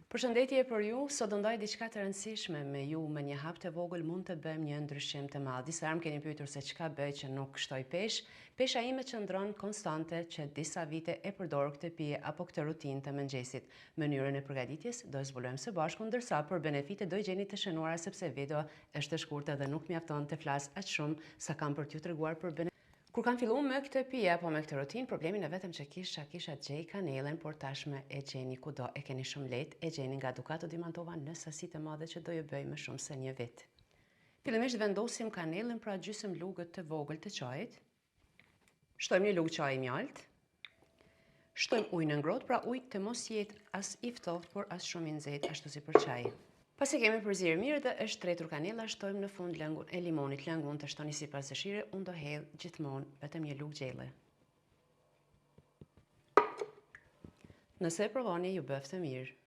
Përshëndetje për ju, sot do ndaj diçka të rëndësishme me ju, me një hap të vogël mund të bëjmë një ndryshim të madh. Disa herë më keni pyetur se çka bëj që nuk shtoj peshë. Pesha ime qëndron konstante që disa vite e përdor këtë pije apo këtë rutinë të mëngjesit. Mënyrën e përgatitjes do e zbulojmë së bashku, ndërsa për benefite do i gjeni të shënuara sepse video është e shkurtër dhe nuk mjafton të flas aq shumë sa kam për t'ju treguar për benefite. Kur kam filluar me këtë pije apo me këtë rutinë, problemin e vetëm që kisha gjej kanelen, por tashmë e gjeni kudo, e keni shumë lehtë, e gjeni nga Ducato di Mantova në sasi të madhe që do ju bëj më shumë se një vit. Fillimisht vendosim kanelen pra gjysmë lugët të vogël të çajit. Shtojmë një lugë çaji mjalt. Shtojmë ujë në ngrohtë, pra ujë të mos jetë as i ftohtë, por as shumë i nxehtë, ashtu si për çaj. Pasi kemi përzierë mirë dhe është tretur kanela, shtojmë në fund lëngun e limonit. Lëngun të shtoni sipas dëshirës, unë do hedh gjithmonë vetëm një lugë gjelle. Nëse e provoni, ju bëftë mirë.